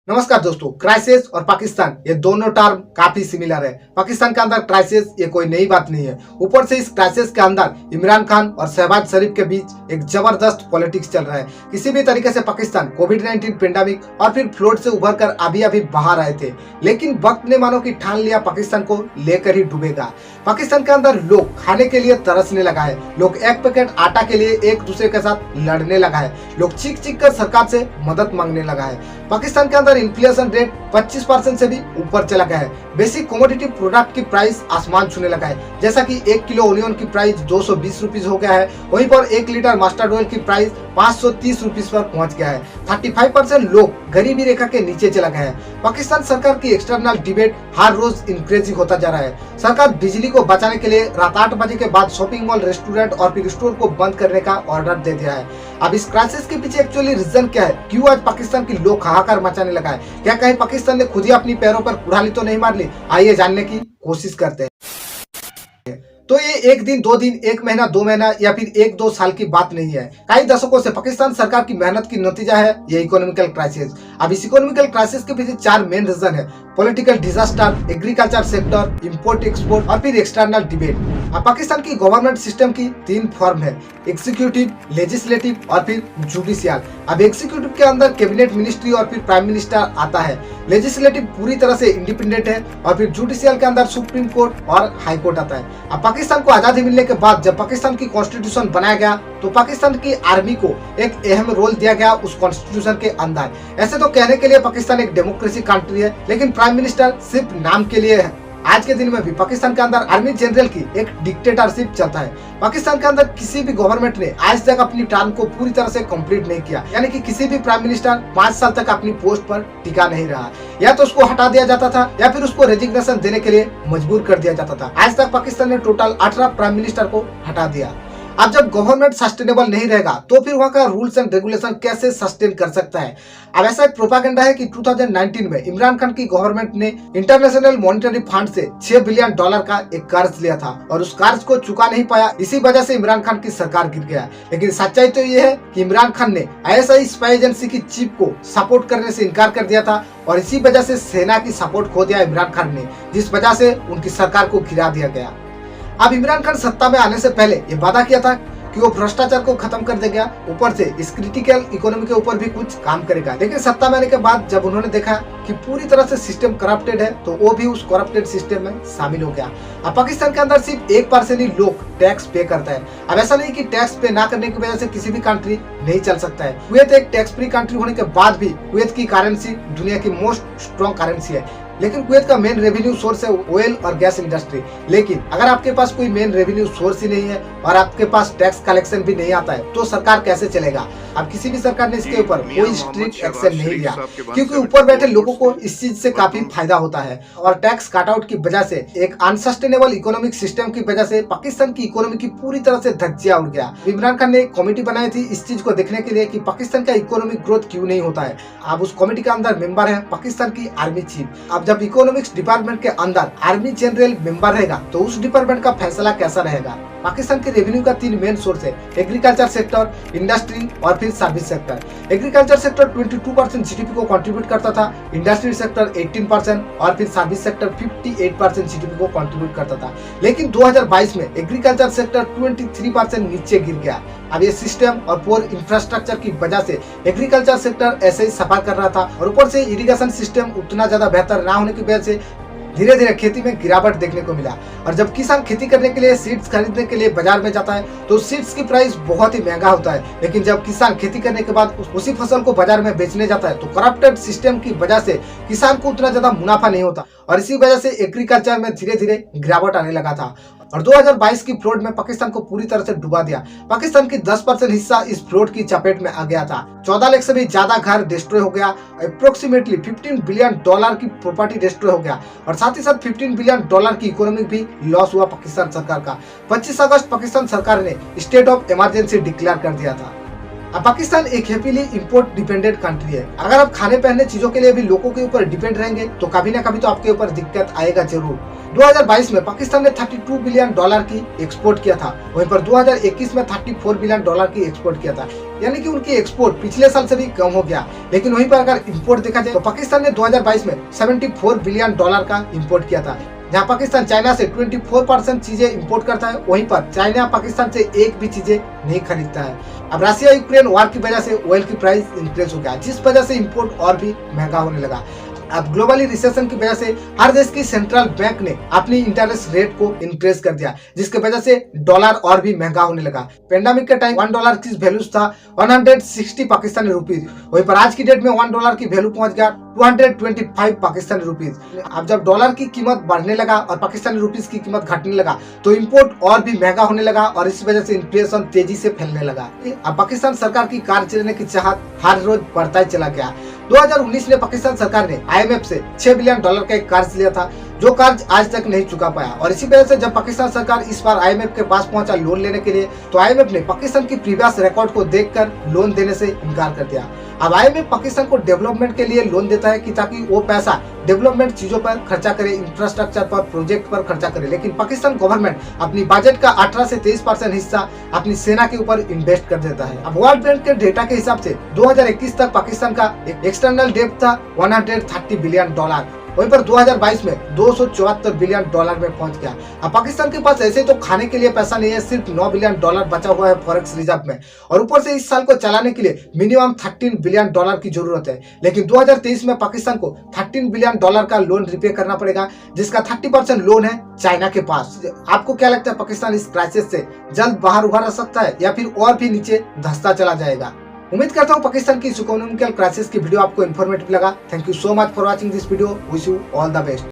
नमस्कार दोस्तों, क्राइसिस और पाकिस्तान ये दोनों टर्म काफी सिमिलर है। पाकिस्तान के अंदर क्राइसिस ये कोई नई बात नहीं है। ऊपर से इस क्राइसिस के अंदर इमरान खान और शहबाज शरीफ के बीच एक जबरदस्त पॉलिटिक्स चल रहा है। किसी भी तरीके से पाकिस्तान कोविड-19 पेंडेमिक और फिर फ्लड से उभर कर अभी बाहर आए थे, लेकिन वक्त ने मानो कि ठान लिया पाकिस्तान को लेकर ही डूबेगा। पाकिस्तान के अंदर लोग खाने के लिए तरसने लगा है, लोग एक पैकेट आटा के लिए एक दूसरे के साथ लड़ने लगा है, लोग चीख चीख कर सरकार से मदद मांगने लगा है। पाकिस्तान के अंदर इन्फ्लेशन रेट 25% से भी ऊपर चला गया है। बेसिक कमोडिटी प्रोडक्ट की प्राइस आसमान छूने लगा है, जैसा कि 1 किलो ओनियन की प्राइस 220 रुपीज हो गया है। वहीं पर 1 लीटर मस्टर्ड ऑयल की प्राइस 530 रुपीज पर पहुंच गया है। 35% लोग गरीबी रेखा के नीचे चला गया है। पाकिस्तान सरकार की एक्सटर्नल डिबेट हर रोज इंक्रीजिंग होता जा रहा है। सरकार बिजली को बचाने के लिए रात 8 बजे के बाद शॉपिंग मॉल, रेस्टोरेंट और फिर स्टोर को बंद करने का ऑर्डर दे दिया है। अब इस क्राइसिस के पीछे एक्चुअली रीजन क्या है? क्यों आज पाकिस्तान की लोग हाहाकार मचाने लगा है? क्या कहीं पाकिस्तान ने खुद ही अपनी पैरों पर कुल्हाड़ी तो नहीं मार ली? आइए जानने की कोशिश करते हैं। तो ये 1 दिन, 2 दिन, 1 महीना, 2 महीना या फिर 1-2 साल की बात नहीं है। कई दशकों से पाकिस्तान सरकार की मेहनत की नतीजा है ये इकोनॉमिकल क्राइसिस। अब इस इकोनॉमिकल क्राइसिस के पीछे 4 मेन रीजन है: political disaster, agriculture sector, import export और फिर एक्सटर्नल डिबेट। अब पाकिस्तान की गवर्नमेंट सिस्टम की 3 फॉर्म है: एग्जीक्यूटिव, लेजिस्लेटिव और फिर जुडिशियल। अब एग्जीक्यूटिव के अंदर कैबिनेट मिनिस्ट्री और फिर प्राइम मिनिस्टर आता है। लेजिस्लेटिव पूरी तरह से इंडिपेंडेंट है और फिर जुडिशियल के अंदर सुप्रीम कोर्ट और हाई कोर्ट आता है। अब पाकिस्तान को आजादी मिलने के बाद जब पाकिस्तान की कॉन्स्टिट्यूशन बनाया गया तो पाकिस्तान की आर्मी को एक अहम रोल दिया गया उस कॉन्स्टिट्यूशन के अंदर। ऐसे तो कहने के लिए पाकिस्तान एक डेमोक्रेसी कंट्री है, लेकिन प्राइम मिनिस्टर सिर्फ नाम के लिए है। आज के दिन में भी पाकिस्तान के अंदर आर्मी जनरल की एक डिक्टेटरशिप चलता है। पाकिस्तान के अंदर किसी भी गवर्नमेंट ने आज तक अपनी टर्म को पूरी तरह से कंप्लीट नहीं किया, यानी कि किसी भी प्राइम मिनिस्टर 5 साल तक अपनी पोस्ट पर टिका नहीं रहा। या तो उसको हटा दिया जाता था या फिर उसको रेजिग्नेशन देने के लिए मजबूर कर दिया जाता था। आज तक पाकिस्तान ने टोटल 18 प्राइम मिनिस्टर को हटा दिया। अब जब गवर्नमेंट सस्टेनेबल नहीं रहेगा तो फिर वहाँ का रूल्स एंड रेगुलेशन कैसे सस्टेन कर सकता है? अब ऐसा एक प्रोपागेंडा है कि 2019 में इमरान खान की गवर्नमेंट ने इंटरनेशनल मॉनिटरी फंड से $6 बिलियन का एक कर्ज लिया था और उस कर्ज को चुका नहीं पाया। इसी वजह से इमरान खान की सरकार गिर गया। लेकिन सच्चाई तो ये है कि इमरान खान ने ISI स्पाई एजेंसी की चीफ को सपोर्ट करने से इनकार कर दिया था और इसी वजह से सेना की सपोर्ट खो दिया इमरान खान ने, जिस वजह से उनकी सरकार को गिरा दिया गया। अब इमरान खान सत्ता में आने से पहले ये वादा किया था कि वो भ्रष्टाचार को खत्म कर देगा, ऊपर से इस क्रिटिकल इकोनॉमी के ऊपर भी कुछ काम करेगा। लेकिन सत्ता में आने के बाद जब उन्होंने देखा कि पूरी तरह से सिस्टम करप्टेड है तो वो भी उस करप्टेड सिस्टम में शामिल हो गया। अब पाकिस्तान के अंदर सिर्फ 1% ही लोग टैक्स पे करता है। अब ऐसा नहीं कि टैक्स पे ना करने की वजह से किसी भी कंट्री नहीं चल सकता है। कुवैत एक टैक्स फ्री कंट्री होने के बाद भी कुवैत की करेंसी दुनिया की मोस्ट स्ट्रॉन्ग करेंसी है। लेकिन कुवैत का मेन रेवेन्यू सोर्स है ऑयल और गैस इंडस्ट्री। लेकिन अगर आपके पास कोई मेन रेवेन्यू सोर्स ही नहीं है और आपके पास टैक्स कलेक्शन भी नहीं आता है तो सरकार कैसे चलेगा? अब किसी भी सरकार ने इसके ऊपर कोई स्ट्रिक्ट एक्शन नहीं लिया, क्योंकि ऊपर बैठे लोगों को इस चीज से काफी फायदा होता है और टैक्स कट आउट की वजह से एक अनसस्टेनेबल इकोनॉमिक सिस्टम की वजह से पाकिस्तान की इकोनॉमी की पूरी तरह से धज्जियां उड़ गया। इमरान खान ने एक कमेटी बनाई थी इस चीज को देखने के लिए कि पाकिस्तान का इकोनॉमिक ग्रोथ क्यों नहीं होता है। अब उस कमेटी के अंदर मेंबर है पाकिस्तान की आर्मी चीफ। अब जब इकोनॉमिक्स डिपार्टमेंट के अंदर आर्मी जनरल मेंबर रहेगा तो उस डिपार्टमेंट का फैसला कैसा रहेगा? पाकिस्तान के रेवेन्यू का 3 मेन सोर्स है: एग्रीकल्चर सेक्टर, इंडस्ट्री और फिर service sector. Agriculture sector 22% GDP को कंट्रीब्यूट करता था, इंडस्ट्री सेक्टर 18% और फिर सर्विस सेक्टर 58% जीडीपी को कंट्रीब्यूट करता था। लेकिन 2022 में एग्रीकल्चर सेक्टर 23% नीचे गिर गया। अब ये सिस्टम और पुअर इंफ्रास्ट्रक्चर की वजह से एग्रीकल्चर सेक्टर ऐसे ही सफर कर रहा था और ऊपर से इरिगेशन सिस्टम उतना ज्यादा बेहतर ना होने की वजह से धीरे धीरे खेती में गिरावट देखने को मिला। और जब किसान खेती करने के लिए सीड्स खरीदने के लिए बाजार में जाता है तो सीड्स की प्राइस बहुत ही महंगा होता है। लेकिन जब किसान खेती करने के बाद उसी फसल को बाजार में बेचने जाता है तो करप्टेड सिस्टम की वजह से किसान को उतना ज्यादा मुनाफा नहीं होता और इसी वजह से एग्रीकल्चर में धीरे धीरे गिरावट आने लगा था। और 2022 की फ्लड में पाकिस्तान को पूरी तरह से डुबा दिया। पाकिस्तान की 10% हिस्सा इस फ्लड की चपेट में आ गया था। 14 लाख से भी ज्यादा घर डिस्ट्रॉय हो गया। अप्रोक्सीमेटली $15 बिलियन की प्रॉपर्टी डिस्ट्रॉय हो गया और साथ ही साथ $15 बिलियन की इकोनॉमी भी लॉस हुआ पाकिस्तान सरकार का। 25 अगस्त पाकिस्तान सरकार ने स्टेट ऑफ इमरजेंसी डिक्लेयर कर दिया था। अब पाकिस्तान एक हैप्पीली इंपोर्ट डिपेंडेंट कंट्री है। अगर आप खाने पहनने चीजों के लिए भी लोगों के ऊपर डिपेंड रहेंगे तो कभी ना कभी तो आपके ऊपर दिक्कत आएगा जरूर। 2022 में पाकिस्तान ने $32 बिलियन की एक्सपोर्ट किया था, वहीं पर 2021 में $34 बिलियन की एक्सपोर्ट किया था, यानी कि उनकी एक्सपोर्ट पिछले साल से भी कम हो गया। लेकिन वहीं पर अगर इंपोर्ट देखा जाए तो पाकिस्तान ने 2022 में $74 बिलियन का इंपोर्ट किया था। जहां पाकिस्तान चाइना से 24% चीजें इंपोर्ट करता है, वहीं पर चाइना पाकिस्तान से एक भी चीजें नहीं खरीदता है। अब रशिया यूक्रेन वॉर की वजह से ऑयल की प्राइस इंक्रीज हो गया, जिस वजह से इंपोर्ट और भी महंगा होने लगा। अब ग्लोबली रिसेशन की वजह से हर देश की सेंट्रल बैंक ने अपनी इंटरेस्ट रेट को इंक्रीज कर दिया, जिसकी वजह से डॉलर और भी महंगा होने लगा। पेंडेमिक के टाइम $1 की वैल्यू था 160 पाकिस्तानी रुपीज, वहीं पर आज की डेट में $1 की वैल्यू पहुंच गया 225 पाकिस्तानी रुपीज। अब जब डॉलर की कीमत बढ़ने लगा और पाकिस्तानी रुपीज की कीमत घटने लगा तो इंपोर्ट और भी महंगा होने लगा और इस वजह से इन्फ्लेशन तेजी से फैलने लगा। अब पाकिस्तान सरकार की कार चलाने की चाहत हर रोज बढ़ता ही चला गया। 2019 में पाकिस्तान सरकार ने IMF से $6 बिलियन का एक कर्ज लिया था, जो कर्ज आज तक नहीं चुका पाया। और इसी वजह से जब पाकिस्तान सरकार इस बार IMF के पास पहुंचा लोन लेने के लिए, तो IMF ने पाकिस्तान की प्रीवियस रिकॉर्ड को देखकर लोन देने से इनकार कर दिया। अब IMF पाकिस्तान को डेवलपमेंट के लिए लोन देता है कि ताकि वो पैसा डेवलपमेंट चीजों पर खर्चा करे, इंफ्रास्ट्रक्चर पर, प्रोजेक्ट पर खर्चा करे। लेकिन पाकिस्तान गवर्नमेंट अपनी बजट का 18 से 23% हिस्सा अपनी सेना के ऊपर इन्वेस्ट कर देता है। अब वर्ल्ड बैंक के डेटा के हिसाब से 2021 तक पाकिस्तान का एक्सटर्नल डेट था $130 बिलियन, वहीं पर 2022 में $274 बिलियन में पहुंच गया। अब पाकिस्तान के पास ऐसे तो खाने के लिए पैसा नहीं है, सिर्फ $9 बिलियन बचा हुआ है फॉरेक्स रिजर्व में, और ऊपर से इस साल को चलाने के लिए मिनिमम $13 बिलियन की जरूरत है। लेकिन 2023 में पाकिस्तान को $13 बिलियन का लोन रिपे करना पड़ेगा, जिसका 30% लोन है चाइना के पास। आपको क्या लगता है, पाकिस्तान इस क्राइसिस से जल्द बाहर उभर आ सकता है या फिर और भी नीचे धंसता चला जाएगा? उम्मीद करता हूँ पाकिस्तान की इकोनॉमिकल क्राइसिस की वीडियो आपको इन्फॉर्मेटिव लगा। Thank you so much for watching this video. Wish you all the best.